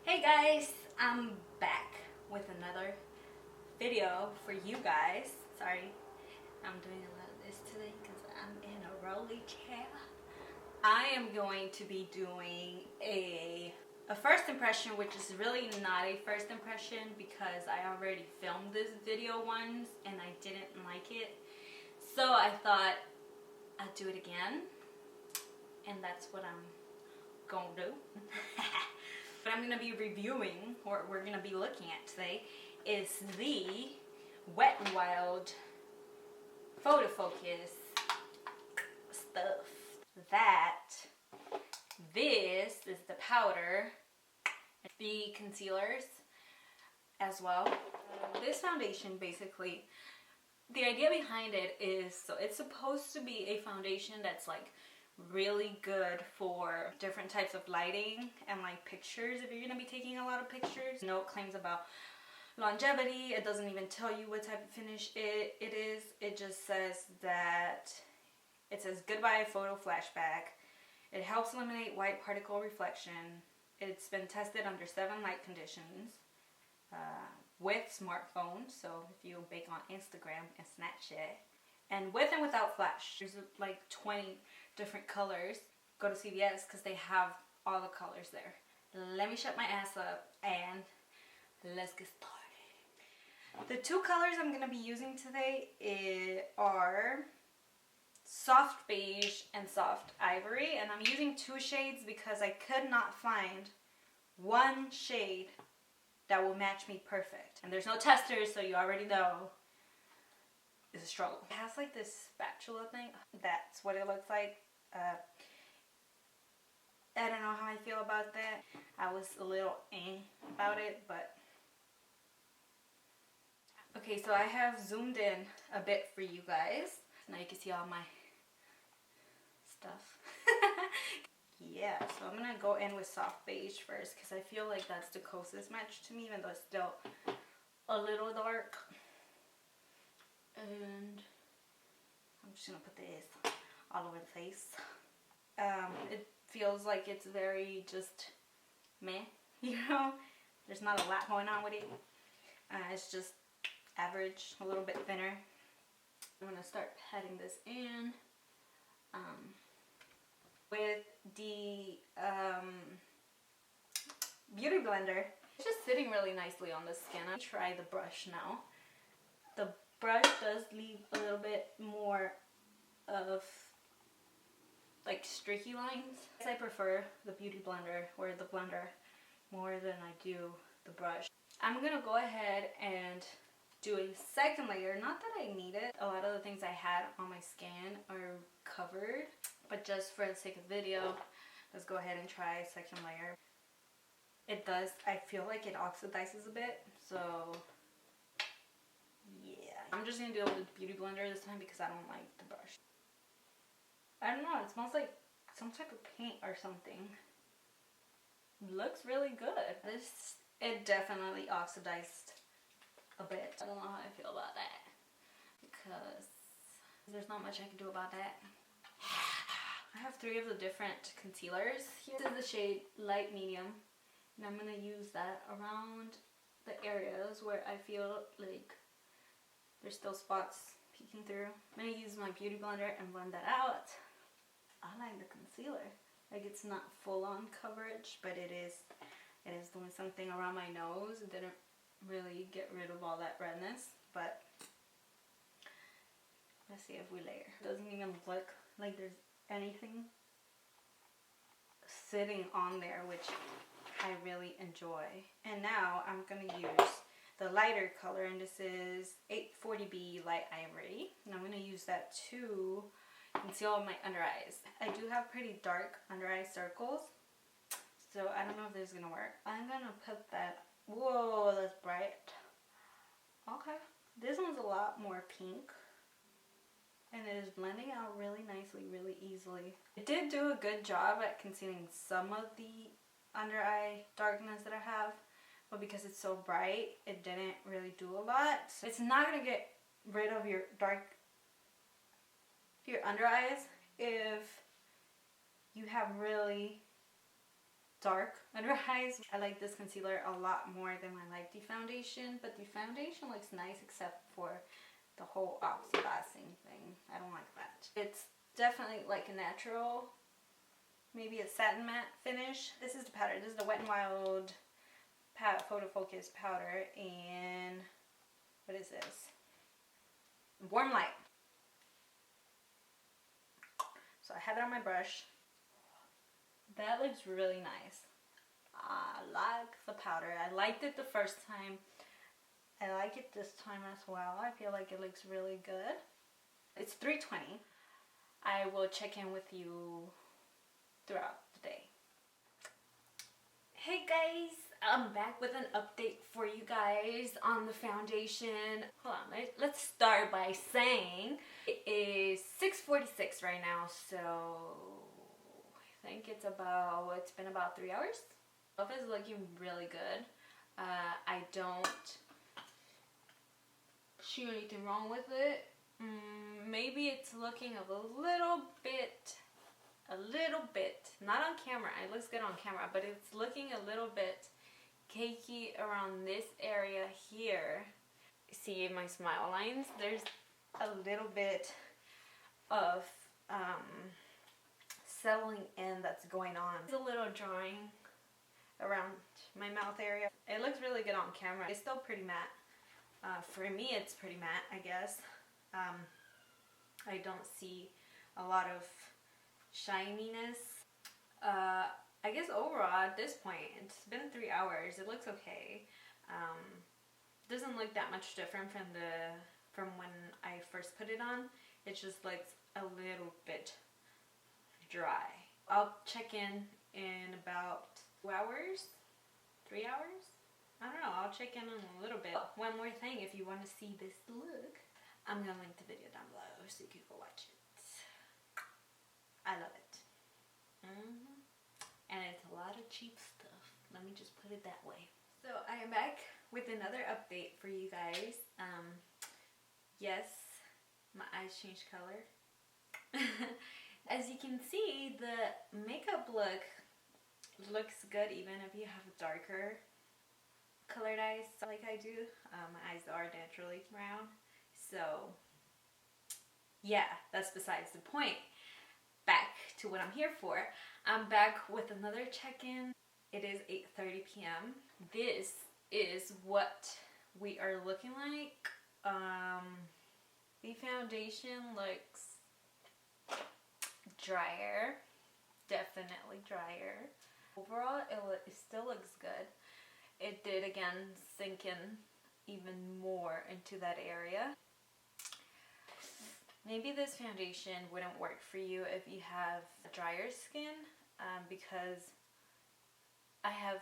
Hey guys, I'm back with another video for you guys. Sorry, I'm doing a lot of this today because I'm in a rolly chair. I am going to be doing a first impression, which is really not a first impression because I already filmed this video once and I didn't like it. So I thought I'd do it again, and that's what I'm gonna do. What I'm going to be reviewing, or we're going to be looking at today, is the Wet n Wild Photofocus stuff. This is the powder, the concealers as well. This foundation, basically, the idea behind it is, so it's supposed to be a foundation that's like really good for different types of lighting and like pictures if you're going to be taking a lot of pictures. No claims about longevity. It doesn't even tell you what type of finish it is. It just says that it says goodbye photo flashback. It helps eliminate white particle reflection. It's been tested under 7 light conditions with smartphones, so if you bake on Instagram and Snapchat, and with and without flash. There's like 20 different colors. Go to CVS because they have all the colors there. Let me shut my ass up and let's get started. The 2 colors I'm going to be using today are soft beige and soft ivory, and I'm using 2 shades because I could not find one shade that will match me perfect. And there's no testers, so you already know it's a struggle. It has like this spatula thing. That's what it looks like. I don't know how I feel about that. I was a little about it, but okay, so I have zoomed in a bit for you guys. Now you can see all my stuff. Yeah, so I'm gonna go in with soft beige first because I feel like that's the closest match to me, even though it's still a little dark. And I'm just gonna put this all over the face. It feels like it's very just meh, you know? There's not a lot going on with it. It's just average, a little bit thinner. I'm gonna start patting this in with the beauty blender. It's just sitting really nicely on the skin. I'll try the brush now. The brush does leave a little bit more of like streaky lines. I prefer the beauty blender or the blender more than I do the brush. I'm gonna go ahead and do a second layer. Not that I need it. A lot of the things I had on my skin are covered, but just for the sake of video, let's go ahead and try second layer. It does, I feel like it oxidizes a bit, so yeah. I'm just gonna do it with the beauty blender this time because I don't like the brush. I don't know, it smells like some type of paint or something. It looks really good. It definitely oxidized a bit. I don't know how I feel about that because there's not much I can do about that. I have 3 of the different concealers here. This is the shade light medium, and I'm gonna use that around the areas where I feel like there's still spots peeking through. I'm gonna use my beauty blender and blend that out. I like the concealer. Like, it's not full on coverage, but it is doing something around my nose. It didn't really get rid of all that redness, but let's see if we layer. It doesn't even look like there's anything sitting on there, which I really enjoy. And now I'm gonna use the lighter color, and this is 840B Light Ivory, and I'm gonna use that to conceal my under eyes. I do have pretty dark under eye circles, so I don't know if this is gonna work. I'm gonna put that. Whoa, that's bright. Okay, this one's a lot more pink, and it is blending out really nicely, really easily. It did do a good job at concealing some of the under eye darkness that I have, but because it's so bright, it didn't really do a lot. So it's not gonna get rid of your under eyes if you have really dark under eyes. I like this concealer a lot more than I like the foundation, but the foundation looks nice except for the whole oxidizing thing. I don't like that. It's definitely like a natural, maybe a satin matte finish. This is the powder. This is the Wet n Wild Photofocus powder, and what is this? Warm Light. So I have it on my brush. That looks really nice. I like the powder. I liked it the first time. I like it this time as well. I feel like it looks really good. It's 3:20. I will check in with you throughout the day. Hey guys, I'm back with an update for you guys on the foundation. Hold on, let's start by saying it is 6:46 right now, so I think it's been about 3 hours. Stuff is looking really good. I don't see anything wrong with it. Maybe it's looking a little bit, not on camera, it looks good on camera, but it's looking a little bit cakey around this area here. See my smile lines? There's a little bit of settling in that's going on. There's a little drawing around my mouth area. It looks really good on camera. It's still pretty matte. For me, it's pretty matte, I guess. I don't see a lot of shininess. I guess overall at this point, it's been 3 hours. It looks okay. Doesn't look that much different from when I first put it on. It just looks a little bit dry. I'll check in about 2 hours, 3 hours. I don't know. I'll check in a little bit. One more thing, if you want to see this look, I'm gonna link the video down below so you can go watch it. I love it. And it's a lot of cheap stuff. Let me just put it that way. So I am back with another update for you guys. Yes, my eyes changed color. As you can see, the makeup look looks good even if you have darker colored eyes like I do. My eyes are naturally brown. So yeah, that's besides the point. Back to what I'm here for. I'm back with another check-in. It is 8:30 p.m. This is what we are looking like. The foundation looks drier. Definitely drier. Overall, it still looks good. It did again sink in even more into that area. Maybe this foundation wouldn't work for you if you have drier skin, because I have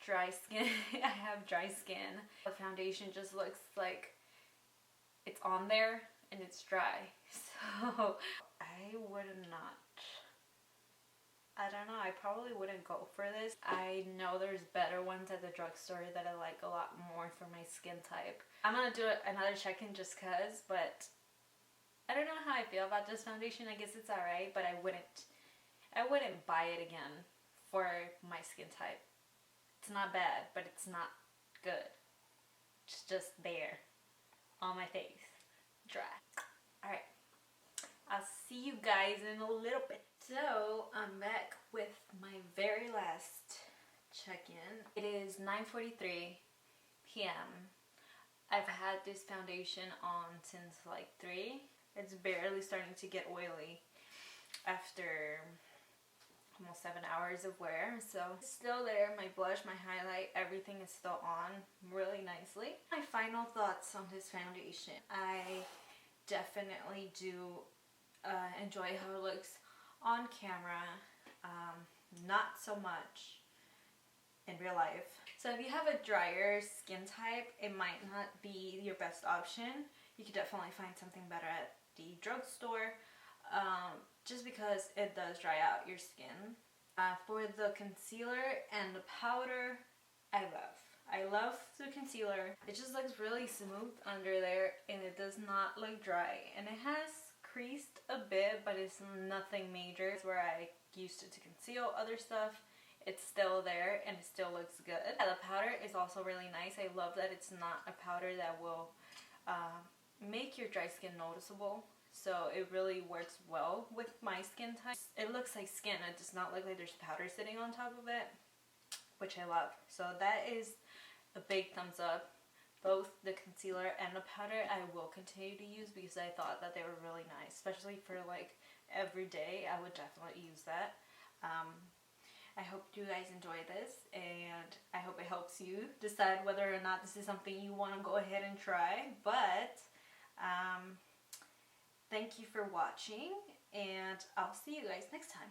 dry skin. I have dry skin. The foundation just looks like it's on there and it's dry. So I would not. I don't know, I probably wouldn't go for this. I know there's better ones at the drugstore that I like a lot more for my skin type. I'm gonna do another check-in just cause, but I don't know how I feel about this foundation. I guess it's alright, but I wouldn't buy it again for my skin type. It's not bad, but it's not good. It's just there on my face, dry. Alright, I'll see you guys in a little bit. So I'm back with my very last check-in. It is 9:43 p.m. I've had this foundation on since like 3. It's barely starting to get oily after almost 7 hours of wear. So it's still there. My blush, my highlight, everything is still on really nicely. My final thoughts on this foundation. I definitely do enjoy how it looks on camera, not so much in real life. So if you have a drier skin type, it might not be your best option. You could definitely find something better at the drugstore, just because it does dry out your skin. For the concealer and the powder, I love the concealer. It just looks really smooth under there and it does not look dry, and it has creased a bit, but it's nothing major. It's where I used it to conceal other stuff. it's still there and it still looks good. The powder is also really nice. I love that it's not a powder that will make your dry skin noticeable. So it really works well with my skin type. It looks like skin. It does not look like there's powder sitting on top of it, which I love. So that is a big thumbs up. Both the concealer and the powder I will continue to use because I thought that they were really nice, especially for like every day. I would definitely use that. I hope you guys enjoy this, and I hope it helps you decide whether or not this is something you want to go ahead and try. But thank you for watching, and I'll see you guys next time.